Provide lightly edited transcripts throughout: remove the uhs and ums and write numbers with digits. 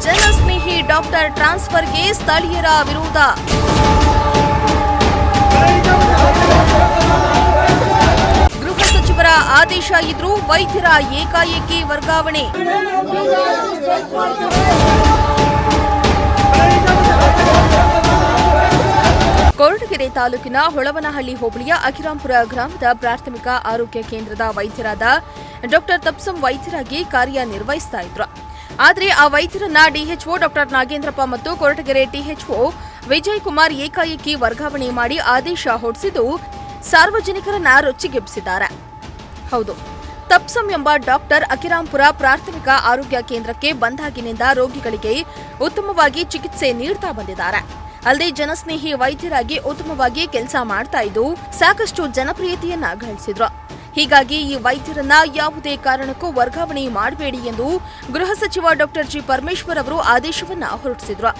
ಜನಸ್ನೇಹಿ doctor ಟ್ರಾನ್ಸ್ಫರ್ಗೆ ಸ್ಥಳೀಯರ ವಿರೋಧ. ಗೃಹ ಸಚಿವರ ಆದೇಶ ಇದ್ರೂ ವೈದ್ಯರ ಏಕಾಏಕಿ ವರ್ಗಾವಣೆ. ಕೊರಟಗೆರೆ ತಾಲೂಕಿನ ಹೊಳವನಹಳ್ಳಿ ಹೋಬಳಿಯ ಅಕಿರಾಂಪುರ ಗ್ರಾಮದ ಪ್ರಾಥಮಿಕ ಆರೋಗ್ಯ ಕೇಂದ್ರದ ವೈದ್ಯರಾದ ಡಾಕ್ಟರ್ ತಪ್ಸಂ ವೈದ್ಯರಾಗಿ ಕಾರ್ಯನಿರ್ವಹಿಸ್ತಾ ಇದ್ರು. ಆದರೆ ಆ ವೈದ್ಯರನ್ನ ಡಿಎಚ್ಒ ಡಾಕ್ಟರ್ ನಾಗೇಂದ್ರಪ್ಪ ಮತ್ತು ಕೊರಟಗೆರೆ ಟಿಎಚ್ಒ ವಿಜಯ್ ಕುಮಾರ್ ಏಕಾಏಕಿ ವರ್ಗಾವಣೆ ಮಾಡಿ ಆದೇಶ ಹೊರಡಿಸಿದ್ದು ಸಾರ್ವಜನಿಕರನ್ನ ರೊಚ್ಚಿಗೆಬ್ಬಿಸಿದ್ದಾರೆ. ಹೌದು, ತಪ್ಸಂ ಎಂಬ ಡಾಕ್ಟರ್ ಅಕಿರಾಂಪುರ ಪ್ರಾಥಮಿಕ ಆರೋಗ್ಯ ಕೇಂದ್ರಕ್ಕೆ ಬಂದಾಗಿನಿಂದ ರೋಗಿಗಳಿಗೆ ಉತ್ತಮವಾಗಿ ಚಿಕಿತ್ಸೆ ನೀಡ್ತಾ ಬಂದಿದ್ದಾರೆ. ಅಲ್ಲದೆ ಜನಸ್ನೇಹಿ ವೈದ್ಯರಾಗಿ ಉತ್ತಮವಾಗಿ ಕೆಲಸ ಮಾಡ್ತಾ ಇದ್ದು ಸಾಕಷ್ಟು ಜನಪ್ರಿಯತೆಯನ್ನ ಗಳಿಸಿದ್ರು. ಹೀಗಾಗಿ ಈ ವೈದ್ಯರನ್ನ ಯಾವುದೇ ಕಾರಣಕ್ಕೂ ವರ್ಗಾವಣೆ ಮಾಡಬೇಡಿ ಎಂದು ಗೃಹ ಸಚಿವ ಡಾಕ್ಟರ್ ಜಿ ಪರಮೇಶ್ವರ್ ಅವರು ಆದೇಶವನ್ನ ಹೊರಡಿಸಿದ್ರು.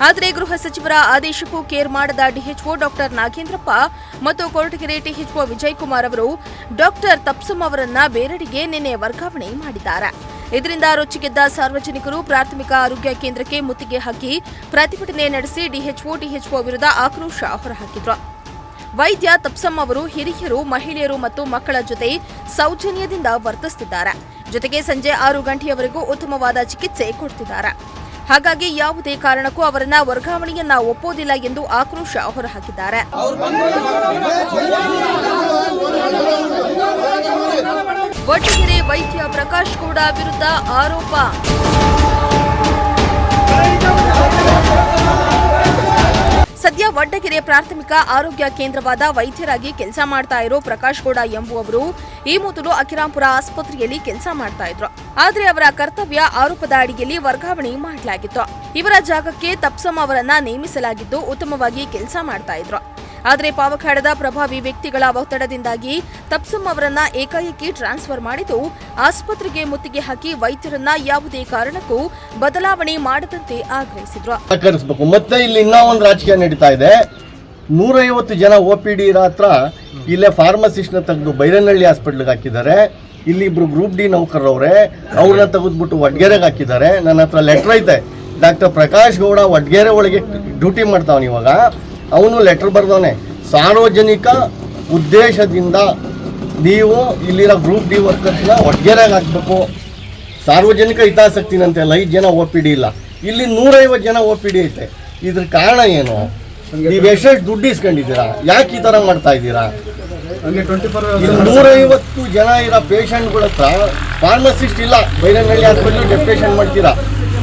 ಆದರೆ ಗೃಹ ಸಚಿವರ ಆದೇಶಕ್ಕೂ ಕೇರ್ ಮಾಡದ ಡಿಎಚ್ಒ ಡಾಕ್ಟರ್ ನಾಗೇಂದ್ರಪ್ಪ ಮತ್ತು ಕೊರಟಗೆರೆ ಟಿಎಚ್ಒ ವಿಜಯ್ ಕುಮಾರ್ ಅವರು ಡಾಕ್ಟರ್ ತಪ್ಸಂ ಅವರನ್ನ ಬೇರೆಡೆಗೆ ನಿನ್ನೆ ವರ್ಗಾವಣೆ ಮಾಡಿದ್ದಾರೆ. ಇದರಿಂದ ರೊಚ್ಚಿಗೆದ್ದ ಸಾರ್ವಜನಿಕರು ಪ್ರಾಥಮಿಕ ಆರೋಗ್ಯ ಕೇಂದ್ರಕ್ಕೆ ಮುತ್ತಿಗೆ ಹಾಕಿ ಪ್ರತಿಭಟನೆ ನಡೆಸಿ ಡಿಎಚ್ಒ ವಿರುದ್ಧ ಆಕ್ರೋಶ ಹೊರಹಾಕಿದ್ರು. ವೈದ್ಯ ತಪ್ಸಂ ಅವರು ಹಿರಿಯರು, ಮಹಿಳೆಯರು ಮತ್ತು ಮಕ್ಕಳ ಜೊತೆ ಸೌಜನ್ಯದಿಂದ ವರ್ತಿಸುತ್ತಿದ್ದಾರೆ. ಜೊತೆಗೆ ಸಂಜೆ 6 ಗಂಟೆಯವರೆಗೂ ಉತ್ತಮವಾದ ಚಿಕಿತ್ಸೆ ಕೊಡ್ತಿದ್ದಾರೆ. ಹಾಗಾಗಿ ಯಾವುದೇ ಕಾರಣಕ್ಕೂ ಅವರನ್ನ ವರ್ಗಾವಣೆಯನ್ನ ಒಪ್ಪೋದಿಲ್ಲ ಎಂದು ಆಕ್ರೋಶ ಹೊರಹಾಕಿದ್ದಾರೆ. ವಡ್ಡಗೆರೆ ವೈದ್ಯ ಪ್ರಕಾಶ್ ಗೌಡ ವಿರುದ್ಧ ಆರೋಪ. ಸದ್ಯ ವಡ್ಡಗೆರೆ ಪ್ರಾಥಮಿಕ ಆರೋಗ್ಯ ಕೇಂದ್ರವಾದ ವೈದ್ಯರಾಗಿ ಕೆಲಸ ಮಾಡ್ತಾ ಇರೋ ಪ್ರಕಾಶ್ ಗೌಡ ಎಂಬುವವರು ಈ ಮೊದಲು ಅಕಿರಾಂಪುರ ಆಸ್ಪತ್ರೆಯಲ್ಲಿ ಕೆಲಸ ಮಾಡ್ತಾ ಇದ್ರು. ಆದ್ರೆ ಅವರ ಕರ್ತವ್ಯ ಆರೋಪದ ಅಡಿಯಲ್ಲಿ ವರ್ಗಾವಣೆ ಮಾಡಲಾಗಿತ್ತು. ಇವರ ಜಾಗಕ್ಕೆ ತಪ್ಸಂ ಅವರನ್ನ ನೇಮಿಸಲಾಗಿದ್ದು ಉತ್ತಮವಾಗಿ ಕೆಲಸ ಮಾಡ್ತಾ ಇದ್ರು. ಆದರೆ ಪಾವಗಡದ ಪ್ರಭಾವಿ ವ್ಯಕ್ತಿಗಳ ಒತ್ತಡದಿಂದಾಗಿ ತಪ್ಸಂ ಅವರನ್ನ ಏಕಾಏಕಿ ಟ್ರಾನ್ಸ್ಫರ್ ಮಾಡಿದ್ದು ಆಸ್ಪತ್ರೆಗೆ ಮುತ್ತಿಗೆ ಹಾಕಿ ವೈದ್ಯರನ್ನ ಯಾವುದೇ ಕಾರಣಕ್ಕೂ ಬದಲಾವಣೆ ಮಾಡದಂತೆ ಆಗ್ರಹಿಸಿದ್ರು. ಮತ್ತೆ ಇಲ್ಲಿ ಇನ್ನೂ ಒಂದು ರಾಜಕೀಯ ನಡೀತಾ ಇದೆ. 150 ಜನ OPD ಇರೋ ಹತ್ರ ಇಲ್ಲೇ ಫಾರ್ಮಸಿಸ್ಟ್ನ ತೆಗೆದು ಬೈರನಹಳ್ಳಿ ಹಾಸ್ಪಿಟ್ಲಿಗೆ ಹಾಕಿದ್ದಾರೆ. ಇಲ್ಲಿ ಇಬ್ರು ಗ್ರೂಪ್ ಡಿ ನೌಕರರವ್ರೆ, ಅವ್ರನ್ನ ತೆಗೆದ್ಬಿಟ್ಟು ವಡ್ಗೇರೆಗೆ ಹಾಕಿದ್ದಾರೆ. ನನ್ನ ಹತ್ರ ಲೆಟರ್ ಐತೆ. ಡಾಕ್ಟರ್ ಪ್ರಕಾಶ್ ಗೌಡ ವಡ್ಗೇರೆ ಒಳಗೆ ಡ್ಯೂಟಿ ಮಾಡ್ತಾವನು. ಇವಾಗ ಅವನು ಲೆಟರ್ ಬರ್ದವನೆ, ಸಾರ್ವಜನಿಕ ಉದ್ದೇಶದಿಂದ ನೀವು ಇಲ್ಲಿರೋ ಗ್ರೂಪ್ ಡಿ ವರ್ಕರ್ಸ್ನ ವಡ್ಗೇರೆಗೆ ಹಾಕಬೇಕು. ಸಾರ್ವಜನಿಕ ಹಿತಾಸಕ್ತಿನಂತೆಲ್ಲ 5 ಜನ OPD ಇಲ್ಲ, ಇಲ್ಲಿ 150 ಜನ OPD ಐತೆ. ಇದ್ರ ಕಾರಣ ಏನು? ನೀವು ಎಷ್ಟು ದುಡ್ಡು ಇಸ್ಕೊಂಡಿದ್ದೀರಾ? ಯಾಕೆ ಈ ಥರ ಮಾಡ್ತಾ ಇದ್ದೀರಾ? 150 ಜನ ಇರೋ ಪೇಷಂಟ್ಗಳ ಹತ್ರ ಫಾರ್ಮಸಿಸ್ಟ್ ಇಲ್ಲ. ಬೈರನಹಳ್ಳಿ ಹಾಸ್ಪಿಟಲ್ ಡೆಪ್ಯುಟೇಷನ್ ಮಾಡ್ತೀರಾ,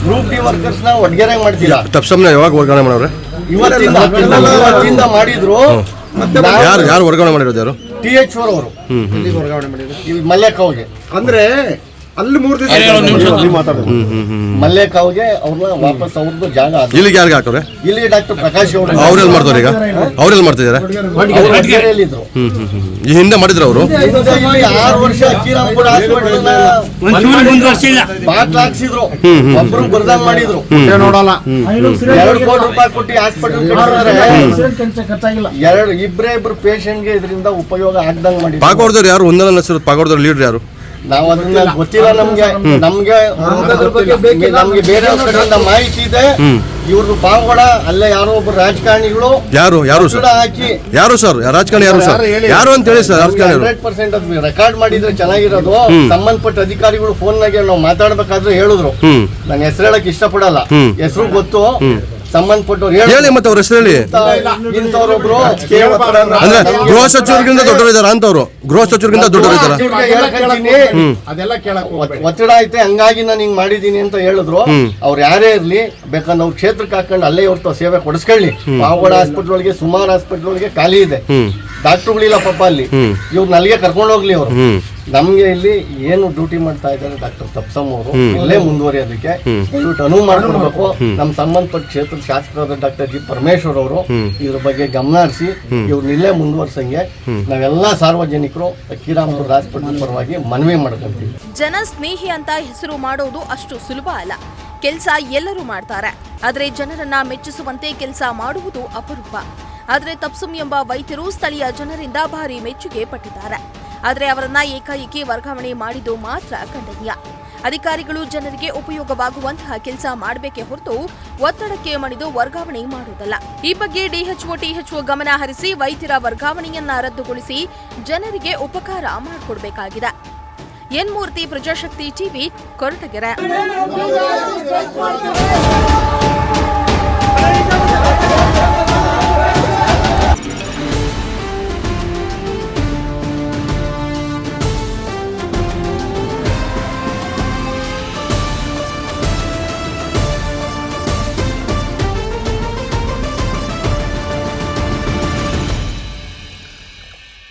ಗ್ರೂಪ್ ಡಿ ವರ್ಕರ್ಸ್ನ ವಡ್ಗೇರೆಗೆ ಮಾಡ್ತೀರಾ. ತಪ್ಸಂನ ಯಾವಾಗ ವರ್ಗಾವಣೆ ಮಾಡೋರೆ? ಇವತ್ತಿಂದ ಮಾಡಿದ್ರು. ಯಾರು ವರ್ಗಾವಣೆ ಮಾಡಿರೋದು? ಯಾರು? THO ಅವರು ವರ್ಗಾವಣೆ ಮಾಡಿದ್ರು ಮಲ್ಲೇಕಾವ್ಗೆ. ಅಂದ್ರೆ ಅಲ್ಲಿ 3 ದಿವಸ ಮಲ್ಲೇಕಾವ್ಗೆ ಅವ್ರನ್ನ ವಾಪಸ್ ಅವ್ರದ್ದು ಜಾಗ ಇಲ್ಲಿಗೆ ಯಾರಿಗೆ ಹಾಕೋರೆ? ಇಲ್ಲಿಗೆ ಡಾಕ್ಟರ್ ಪ್ರಕಾಶ್ ಗೌಡ. ಅವ್ರೆಲ್ಲಿ ಮಾಡ್ತಾರೆ ಈಗ? ಅವ್ರೆಲ್ಲಿ ಮಾಡ್ತಿದ್ದಾರೆ? ವಡ್ಗೇರೆಯಲ್ಲಿದ್ರು. ಈ ಹಿಂದೆ ಮಾಡಿದ್ರು ಅವರು 6 ವರ್ಷ ಅಕಿರಾಂಪುರ ಹಾಸ್ಪಿಟಲ್ ಬಾಕ್ಲ ಹಾಕ್ಸಿದ್ರು. ಒಬ್ರು ಬರ್ದಂಗ್ ಮಾಡಿದ್ರು. ನೋಡಲ್ಲ 2 ಕೋಟಿ ರೂಪಾಯಿ ಕೊಟ್ಟು ಹಾಸ್ಪಿಟಲ್ ಕಟ್ಟಿದ್ರೆ ಇಬ್ರು ಪೇಷಂಟ್ಗೆ ಇದರಿಂದ ಉಪಯೋಗ ಆಗ್ದಂಗ್ ಮಾಡಿ. ಪಾಕೋಡ್ದವ್ರು ಯಾರು? ಒಂದಲ್ಲ ಹೆಸರು ಪಾಕೋಡ್ದವ್ರು ಲೀಡರ್ ಯಾರು? ನಾವು ಅದನ್ನ ಗೊತ್ತಿಲ್ಲ. ನಮ್ಗೆ ಬೇರೆ ಕಡೆಯಿಂದ ಮಾಹಿತಿ ಇದೆ. ಇವ್ರದ್ದು ಪಾವಗಡ ಅಲ್ಲೇ ಯಾರೋ ಒಬ್ರು ರಾಜಕಾರಣಿಗಳು ಯಾರು ಹಾಕಿ ಯಾರು ಸರ್? ರಾಜಕಾರಣಿ ಯಾರು ಸರ್? ಯಾರು ಅಂತ ಹೇಳಿ ಸರ್. 100% ಅದು ರೆಕಾರ್ಡ್ ಮಾಡಿದ್ರೆ ಚೆನ್ನಾಗಿರೋದು. ಸಂಬಂಧಪಟ್ಟ ಅಧಿಕಾರಿಗಳು ಫೋನ್ ನಾಗೆ ನಾವು ಮಾತಾಡ್ಬೇಕಾದ್ರೆ ಹೇಳಿದ್ರು. ನಾನು ಹೆಸರು ಹೇಳಕ್ ಇಷ್ಟಪಡಲ್ಲ, ಹೆಸರು ಗೊತ್ತು. ಸಂಬಂಧಪಟ್ಟವ್ರು ಹೇಳಿ, ಮತ್ತೆ ಅವ್ರ ಹೆಸರು ಹೇಳಿ. ಇಂಥವ್ರೊಬ್ರು ಅಂದ್ರೆ ಗೃಹ ಸಚಿವರಿಗಿಂತ ದೊಡ್ಡವರಿದಾರ ಅಂತವ್ರು? ಗೃಹ ಸಚಿವರಿಗಿಂತ ದೊಡ್ಡವರಿದಾರ? ಒತ್ತಡ ಐತೆ ಹಂಗಾಗಿ ನಾನು ಹಿಂಗ್ ಮಾಡಿದೀನಿ ಅಂತ ಹೇಳಿದ್ರು. ಅವ್ರು ಯಾರೇ ಇರ್ಲಿ, ಬೇಕಂದ್ರೆ ಅವ್ರ ಕ್ಷೇತ್ರಕ್ಕೆ ಹಾಕೊಂಡು ಅಲ್ಲೇ ಇವ್ರ ಸೇವೆ ಕೊಡಿಸ್ಕೊಳ್ಳಿ. ಪಾವಗಡ ಹಾಸ್ಪಿಟ್ಲ್ ಒಳಗೆ ಸುಮಾರು ಹಾಸ್ಪಿಟ್ಲ್ ಒಳಗೆ ಖಾಲಿ ಇದೆ, ಡಾಕ್ಟರ್ಗಳಿಲ್ಲ ಪಾಪ ಅಲ್ಲಿ. ಇವ್ರನ್ನ ಅಲ್ಲಿಗೆ ಕರ್ಕೊಂಡು ಹೋಗ್ಲಿ ಅವರು. ನಮ್ಗೆ ಇಲ್ಲಿ ಏನು ಡ್ಯೂಟಿ ಮಾಡ್ತಾ ಇದ್ದಾರೆ ಡಾಕ್ಟರ್ ತಪ್ಸಮ್ ಅವರು ಇಲ್ಲೇ ಮುಂದುವರಿಯೋದಕ್ಕೆ ದಯವಿಟ್ಟು ಅನುವು ಮಾಡ್ಕೊಡ್ಬೇಕು. ನಮ್ಮ ಸಂಬಂಧಪಟ್ಟ ಕ್ಷೇತ್ರದ ಶಾಸಕರಾದ ಡಾಕ್ಟರ್ ಜಿ ಪರಮೇಶ್ವರ್ ಅವರು ಇದ್ರ ಬಗ್ಗೆ ಗಮನ ಹರಿಸಿ ಇವ್ರನ್ನಿಲ್ಲೇ ಮುಂದುವರ್ಸಂಗೆ ನಾವೆಲ್ಲಾ ಸಾರ್ವಜನಿಕರು ಅಕ್ಕಿರಾಂಪುರ ಹಾಸ್ಪಿಟಲ್ ಪರವಾಗಿ ಮನವಿ ಮಾಡ್ಕೊಂತೀವಿ. ಜನ ಸ್ನೇಹಿ ಅಂತ ಹೆಸರು ಮಾಡೋದು ಅಷ್ಟು ಸುಲಭ ಅಲ್ಲ. ಕೆಲಸ ಎಲ್ಲರೂ ಮಾಡ್ತಾರೆ, ಆದರೆ ಜನರನ್ನ ಮೆಚ್ಚಿಸುವಂತೆ ಕೆಲಸ ಮಾಡುವುದು ಅಪರೂಪ. ಆದರೆ ತಪ್ಸಮ್ ಎಂಬ ವೈದ್ಯರು ಸ್ಥಳೀಯ ಜನರಿಂದ ಭಾರಿ ಮೆಚ್ಚುಗೆ ಪಟ್ಟಿದ್ದಾರೆ. ಆದರೆ ಅವರನ್ನ ಏಕಾಏಕಿ ವರ್ಗಾವಣೆ ಮಾಡಿದ್ದು ಮಾತ್ರ ಖಂಡನೀಯ. ಅಧಿಕಾರಿಗಳು ಜನರಿಗೆ ಉಪಯೋಗವಾಗುವಂತಹ ಕೆಲಸ ಮಾಡಬೇಕೇ ಹೊರತು ಒತ್ತಡಕ್ಕೆ ಮಣಿದು ವರ್ಗಾವಣೆ ಮಾಡುವುದಲ್ಲ. ಈ ಬಗ್ಗೆ ಡಿಎಚ್ಒ ಟಿಎಚ್ಒ ಗಮನ ಹರಿಸಿ ವೈದ್ಯರ ವರ್ಗಾವಣೆಯನ್ನ ರದ್ದುಗೊಳಿಸಿ ಜನರಿಗೆ ಉಪಕಾರ ಮಾಡಿಕೊಡಬೇಕಾಗಿದೆ. ಎನ್ ಮೂರ್ತಿ, ಪ್ರಜಾಶಕ್ತಿ ಟಿವಿ, ಕೊರಟಗೆರೆ.